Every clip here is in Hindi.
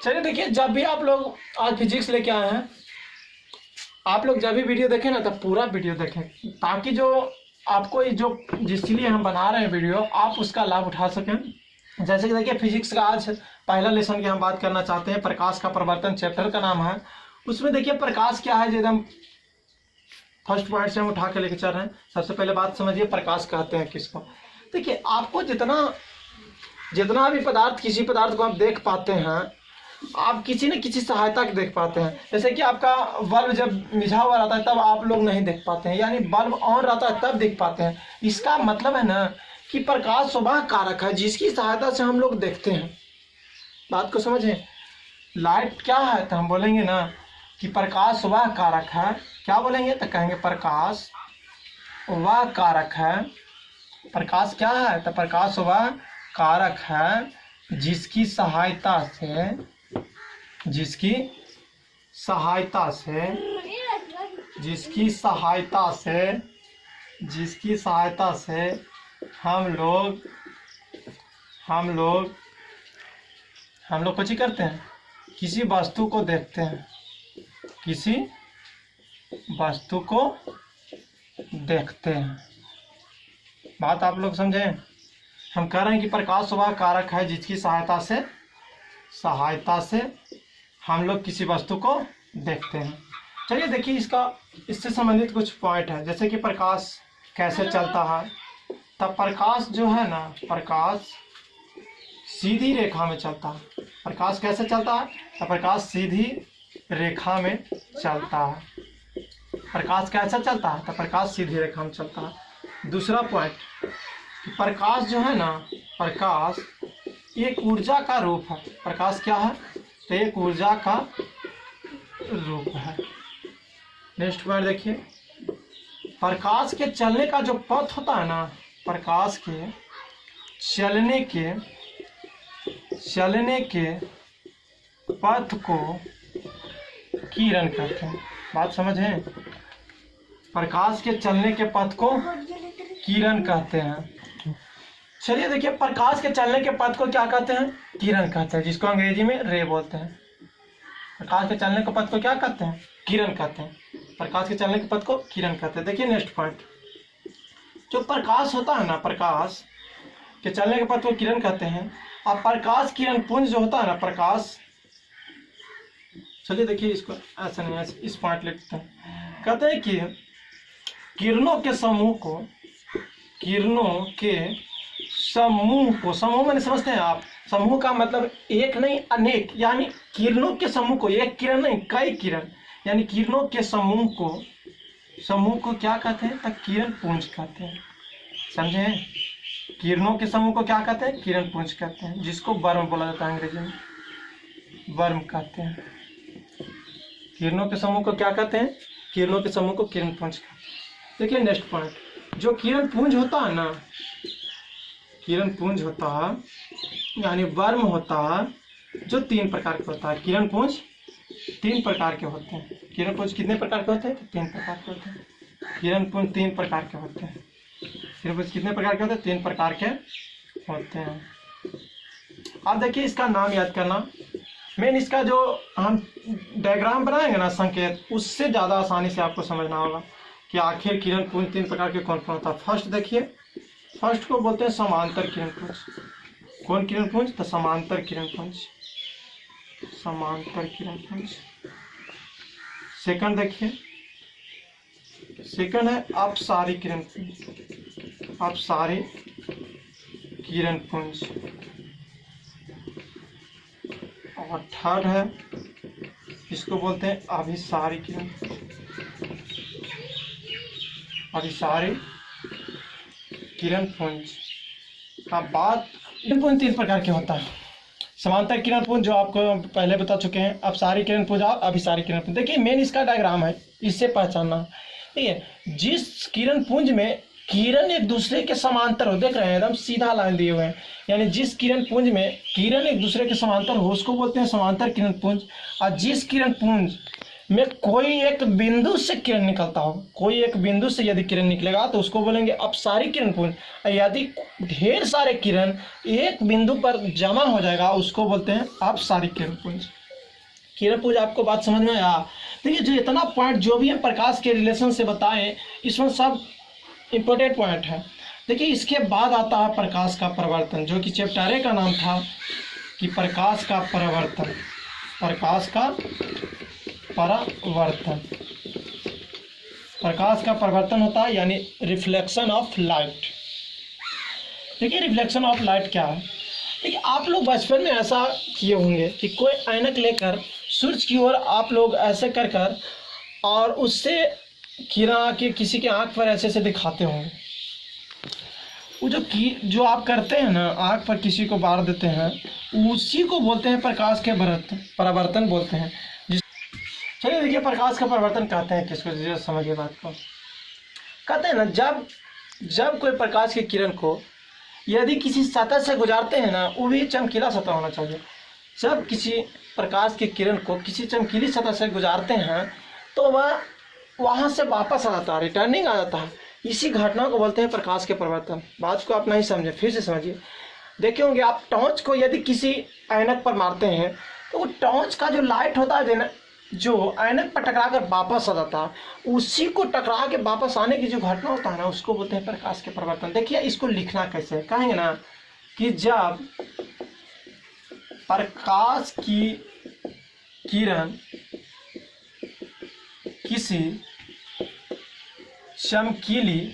चलिए देखिए, जब भी आप लोग आज फिजिक्स लेके आए हैं, आप लोग जब भी वीडियो देखें ना तब पूरा वीडियो देखें, ताकि जो आपको जो जिसके लिए हम बना रहे हैं वीडियो, आप उसका लाभ उठा सकें। जैसे कि देखिए, फिजिक्स का आज पहला लेसन की हम बात करना चाहते हैं। प्रकाश का प्रवर्तन चैप्टर का नाम है। उसमें देखिए प्रकाश क्या है, जो एकदम फर्स्ट पॉइंट से हम उठा के लेके चल रहे हैं। सबसे पहले बात समझिए, प्रकाश कहते हैं किसको। देखिए, आपको जितना भी पदार्थ, किसी पदार्थ को आप देख पाते हैं, आप किसी न किसी सहायता के देख पाते हैं। जैसे कि आपका बल्ब जब मिझा हुआ रहता है तब आप लोग नहीं देख पाते हैं, यानी बल्ब ऑन रहता है तब देख पाते हैं। इसका मतलब है ना कि प्रकाश वह कारक है जिसकी सहायता से हम लोग देखते हैं। बात को समझें। लाइट क्या है, तो हम बोलेंगे ना कि प्रकाश वह कारक है। क्या बोलेंगे, तो कहेंगे प्रकाश वह कारक है। प्रकाश क्या है, तो प्रकाश वह कारक है जिसकी सहायता से हम लोग कुछ ही करते हैं, किसी वस्तु को देखते हैं, किसी वस्तु को देखते हैं। बात आप लोग समझें। हम कह रहे हैं कि प्रकाश वह कारक है जिसकी सहायता से हम लोग किसी वस्तु को देखते हैं। चलिए देखिए, इससे संबंधित कुछ पॉइंट है। जैसे कि प्रकाश कैसे चलता है, तब प्रकाश जो है ना, प्रकाश सीधी रेखा में चलता है। प्रकाश कैसे चलता है, तो प्रकाश सीधी रेखा में चलता है। प्रकाश कैसे चलता है, तो प्रकाश सीधी रेखा में चलता है। दूसरा पॉइंट, प्रकाश जो है ना, प्रकाश एक ऊर्जा का रूप है। प्रकाश क्या है, तो एक ऊर्जा का रूप है। नेक्स्ट पॉइंट देखिए, प्रकाश के चलने का जो पथ होता है ना, प्रकाश के चलने के पथ को किरण कहते हैं। बात समझें। प्रकाश के चलने के पथ को किरण कहते हैं। चलिए देखिए, प्रकाश के चलने के पथ को क्या कहते हैं, किरण कहते हैं, जिसको अंग्रेजी में रे बोलते हैं। प्रकाश के चलने के पथ को क्या कहते हैं, किरण कहते हैं। प्रकाश के चलने के पथ को किरण कहते हैं। देखिए नेक्स्ट पॉइंट, जो प्रकाश होता है ना, प्रकाश के चलने के पथ को किरण कहते हैं। और प्रकाश किरण पुंज जो होता है ना, प्रकाश, चलिए देखिए इसको ऐसा नहीं, ऐसे इस पॉइंट लिखते हैं। कहते हैं कि किरणों के समूह को, समूह मैंने समझते हैं आप, समूह का मतलब एक नहीं अनेक, यानी किरणों के समूह को, एक किरण नहीं कई किरण, यानी किरणों के समूह को क्या कहते हैं, तो किरण पुंज कहते हैं। समझे। किरणों के समूह को क्या कहते हैं, किरण पुंज कहते हैं, जिसको वर्म बोला जाता है अंग्रेजी में, वर्म कहते हैं। किरणों के समूह को क्या कहते हैं, किरणों के समूह को किरण पुंज कहते हैं। देखिए नेक्स्ट पॉइंट, जो किरण पुंज होता है ना, किरण पुंज होता है यानी वर्म होता है, जो 3 प्रकार के होता है। किरण पुंज 3 प्रकार के होते हैं। किरण पुंज कितने प्रकार के होते हैं, 3 प्रकार के होते हैं। किरण पुंज 3 प्रकार के होते हैं। किरण पुंज कितने प्रकार के होते हैं, 3 प्रकार के होते हैं। अब देखिए, इसका नाम याद करना, मेन इसका जो हम डायग्राम बनाएंगे ना, संकेत, उससे ज़्यादा आसानी से आपको समझना होगा कि आखिर किरण पुंज 3 प्रकार के कौन कौन होता है। फर्स्ट देखिए, फर्स्ट को बोलते हैं समांतर किरण पुंज। कौन किरण पुंज, तो समांतर किरण पुंज, समांतर किरण पुंज। सेकंड देखिए, सेकंड है अपसारी किरण पुंज, अपसारी किरण पुंज। और थर्ड है, इसको बोलते हैं अभिसारी किरण, अभिसारी किरण पुंज। अब बात, किरण पुंज 3 प्रकार के होता है। समांतर किरण पुंज जो आपको पहले बता चुके हैं, अपसारी किरण पुंज और अभिसारी किरण पुंज। देखिए मेन इसका डायग्राम है, इससे पहचानना। ठीक है, जिस किरण पुंज में किरण एक दूसरे के समांतर हो, देख रहे हैं एकदम सीधा लाइन दिए हुए हैं, यानी जिस किरण पुंज में किरण एक दूसरे के समांतर हो उसको बोलते हैं समांतर किरण पुंज। और जिस किरण पुंज में कोई एक बिंदु से किरण निकलता हो, कोई एक बिंदु से यदि किरण निकलेगा तो उसको बोलेंगे अपसारी किरण पुंज। यदि ढेर सारे किरण एक बिंदु पर जमा हो जाएगा उसको बोलते हैं अपसारी किरण पुंज। किरण पुंज आपको बात समझ में आया? देखिए जो इतना पॉइंट जो भी हम प्रकाश के रिलेशन से बताएं इसमें सब इम्पोर्टेंट पॉइंट है। देखिए इसके बाद आता है प्रकाश का परिवर्तन, जो कि चैप्टर का नाम था कि प्रकाश का परिवर्तन। प्रकाश का परावर्तन, प्रकाश का परिवर्तन होता है यानी रिफ्लेक्शन ऑफ लाइट। देखिए रिफ्लेक्शन ऑफ लाइट क्या है? देखिए आप लोग बचपन में ऐसा किए होंगे कि कोई ऐनक लेकर सूरज की ओर आप लोग ऐसे कर कर और उससे किरण के किसी के आंख पर ऐसे से दिखाते होंगे। वो जो आप करते हैं ना, आंख पर किसी को बार देते हैं, उसी को बोलते हैं प्रकाश के परावर्तन बोलते हैं। चलिए देखिए प्रकाश का परिवर्तन कहते हैं किसको, जो समझिए बात को। कहते हैं ना जब कोई प्रकाश की किरण को यदि किसी सतह से गुजारते हैं ना, वो भी चमकीला सतह होना चाहिए। जब किसी प्रकाश की किरण को किसी चमकीली सतह से गुजारते हैं तो वह वहाँ से वापस आ जाता है, रिटर्निंग आ जाता है। इसी घटना को बोलते हैं प्रकाश के परिवर्तन। बात को आप नहीं समझे, फिर से समझिए। देखे होंगे आप टॉर्च को यदि किसी ऐनक पर मारते हैं तो वो टॉर्च का जो लाइट होता है जो ऐनक पर टकरा कर वापस आ जाता है, उसी को टकरा के वापस आने की जो घटना होता है ना, उसको बोलते हैं प्रकाश के परिवर्तन। देखिए इसको लिखना कैसे है, कहेंगे ना कि जब प्रकाश की किरण किसी चमकीली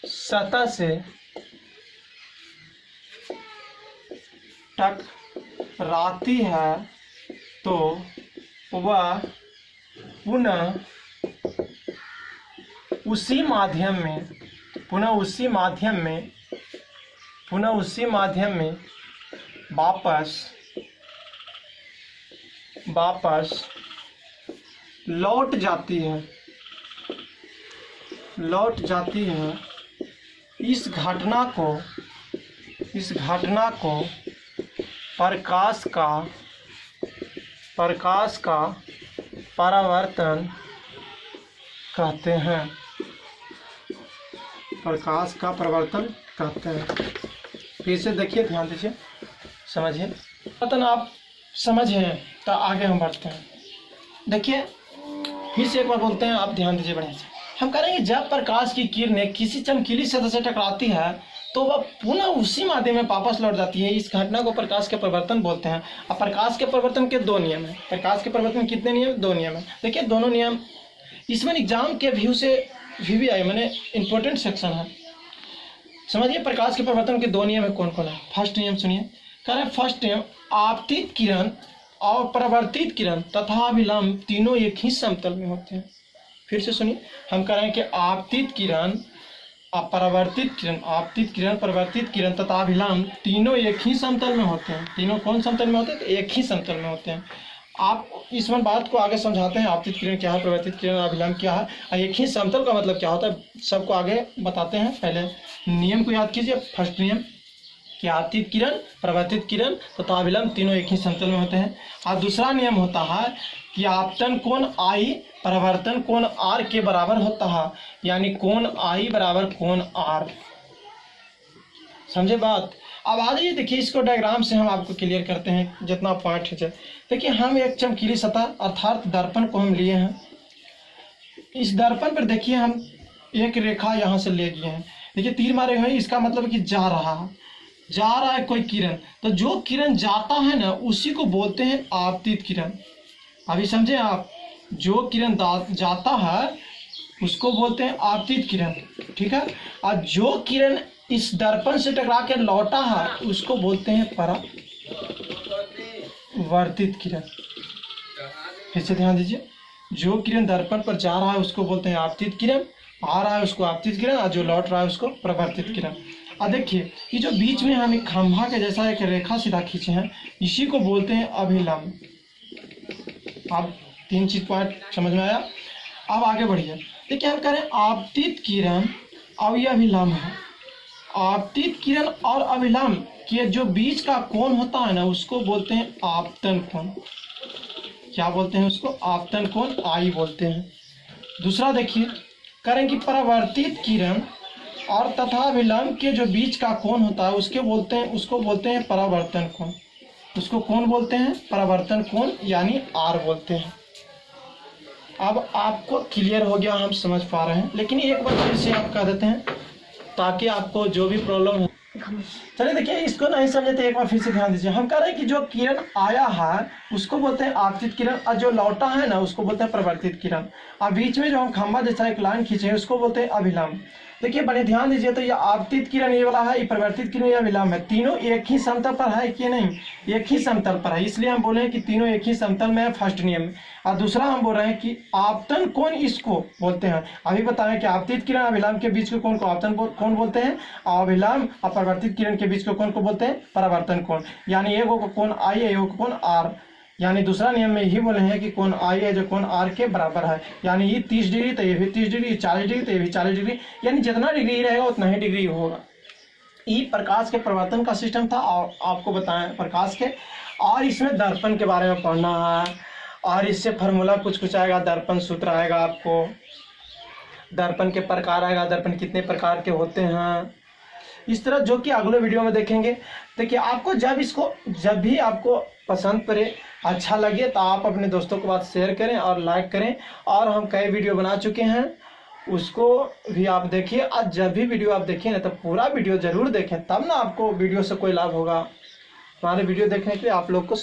सतह से टकराती है तो वह पुनः उसी माध्यम में वापस लौट जाती है। इस घटना को प्रकाश का परावर्तन कहते हैं। प्रकाश का परिवर्तन कहते हैं। फिर से देखिए, ध्यान दीजिए, समझिए। पता ना आप समझे तो आगे हम बढ़ते हैं। देखिए फिर से एक बार बोलते हैं, आप ध्यान दीजिए बढ़िया से। हम करेंगे जब प्रकाश की किरणें किसी चमकीली सतह से टकराती है तो वह पुनः उसी माध्यम में वापस लौट जाती है। इस घटना को प्रकाश के परिवर्तन बोलते हैं। अब प्रकाश के परिवर्तन के दो नियम हैं। प्रकाश के परिवर्तन कितने नियम? दो नियम है। देखिए दोनों नियम इसमें एग्जाम के व्यू से भी आए, मैंने इंपॉर्टेंट सेक्शन है, समझिए। प्रकाश के परिवर्तन के दो नियम है, कौन कौन है? फर्स्ट नियम सुनिए, कह रहे हैं फर्स्ट नियम, आपतित किरण और परावर्तित किरण तथा विलंब तीनों एक ही समतल में होते हैं। फिर से सुनिए, हम कह रहे हैं कि आपतित किरण परावर्तित किरण तथा विलंब तीनों एक ही समतल में होते हैं। तीनों कौन समतल में होते हैं? तो एक ही समतल में होते हैं। आप इस बात को आगे समझाते हैं, आपतित किरण क्या है, परावर्तित किरण अभिलंब क्या है, और एक ही समतल का मतलब क्या होता है, सबको आगे बताते हैं। पहले नियम को याद कीजिए। फर्स्ट नियम कि आपतित किरण, परावर्तित किरण तथा अभिलंब तीनों एक ही समतल में होते हैं। और दूसरा नियम होता है कि आपतन कोण आई परावर्तन कोण आर के बराबर होता है, यानी कोण आई बराबर कोण आर। समझे बात? अब आ जाइए, देखिए इसको डायग्राम से हम आपको क्लियर करते हैं जितना पॉइंट है। देखिए हम एक चमकीली सतह अर्थात दर्पण को हम लिए हैं। इस दर्पण पर देखिए हम एक रेखा यहाँ से ले गए हैं। देखिए तीर मारे हुए हैं, इसका मतलब कि जा रहा है कोई किरण। तो जो किरण जाता है ना उसी को बोलते हैं आपतित किरण। अभी समझे आप? जो किरण जाता है उसको बोलते हैं आपतित किरण, ठीक है। और जो किरण इस दर्पण से टकरा के लौटा है उसको बोलते हैं परावर्तित किरण। फिर से ध्यान दीजिए, जो किरण दर्पण पर जा रहा है उसको बोलते हैं आपतित किरण, आ रहा है उसको आपतित किरण, और जो लौट रहा है उसको परावर्तित किरण। और देखिए ये जो बीच में हम एक खंभा के जैसा एक रेखा सीधा खींचे हैं, इसी को बोलते हैं अभिलंब। आप तीन चीज पॉइंट समझ में आया? अब आगे बढ़िए। देखिए हम करें आपतित किरण और ये अभिलंब है। आपतित किरण और अभिलंब कि जो बीच का कोण होता है ना उसको बोलते हैं आपतन कोण। क्या बोलते हैं उसको? आपतन कोण, आई बोलते हैं। दूसरा देखिए, करें कि परावर्तित किरण और तथा विलंब के जो बीच का कोण होता है उसको बोलते हैं परावर्तन कोण। उसको कौन बोलते हैं? परावर्तन कोण, यानी आर बोलते हैं। अब आपको क्लियर हो गया, हम समझ पा रहे हैं, लेकिन एक बार फिर से आप कह देते हैं ताकि आपको जो भी प्रॉब्लम है। चलिए देखिए, इसको नहीं समझे तो एक बार फिर से ध्यान दीजिए। हम कह रहे हैं कि जो किरण आया है उसको बोलते हैं आपतित किरण, और जो लौटा है ना उसको बोलते हैं परिवर्तित किरण। और बीच में जो हम खंभा जैसा एक लाइन खींचे उसको बोलते हैं अभिलंब। देखिए बड़े ध्यान दीजिए, तो ये आपतित किरण ये वाला है, ये परिवर्तित किरण या विलंब है, तीनों एक ही समतल पर है कि नहीं? एक ही समतल पर है, इसलिए हम बोले हैं कि तीनों एक ही समतल में है, फर्स्ट नियम। और दूसरा हम बोल रहे हैं कि आपतन कोण इसको बोलते हैं। अभी बताएं कि आपतित किरण और विलंब के बीच के कोण को आपतन कोण बोलते हैं, और विलंब और परिवर्तित किरण के बीच के कोण को बोलते हैं परावर्तन कोण। यानी एक को कोण आई है, एक को कोण आर। यानी दूसरा नियम में यही बोले हैं कि कोण आई है जो कोण आर के बराबर है। यानी ये 30 डिग्री तो ये भी 30 डिग्री, 40 डिग्री तो ये भी 40 डिग्री, यानी जितना डिग्री रहेगा उतना ही डिग्री होगा। ये प्रकाश के परिवर्तन का सिस्टम था, और आपको बताएं प्रकाश के। और इसमें दर्पण के बारे में पढ़ना है, और इससे फार्मूला कुछ आएगा, दर्पण सूत्र आएगा आपको, दर्पण के प्रकार आएगा, दर्पण कितने प्रकार के होते हैं, इस तरह, जो कि अगले वीडियो में देखेंगे। देखिए आपको जब भी आपको पसंद पड़े, अच्छा लगे, तो आप अपने दोस्तों के साथ शेयर करें और लाइक करें। और हम कई वीडियो बना चुके हैं, उसको भी आप देखिए। और जब भी वीडियो आप देखें ना तो पूरा वीडियो जरूर देखें, तब ना आपको वीडियो से कोई लाभ होगा। हमारे वीडियो देखने के लिए आप लोग को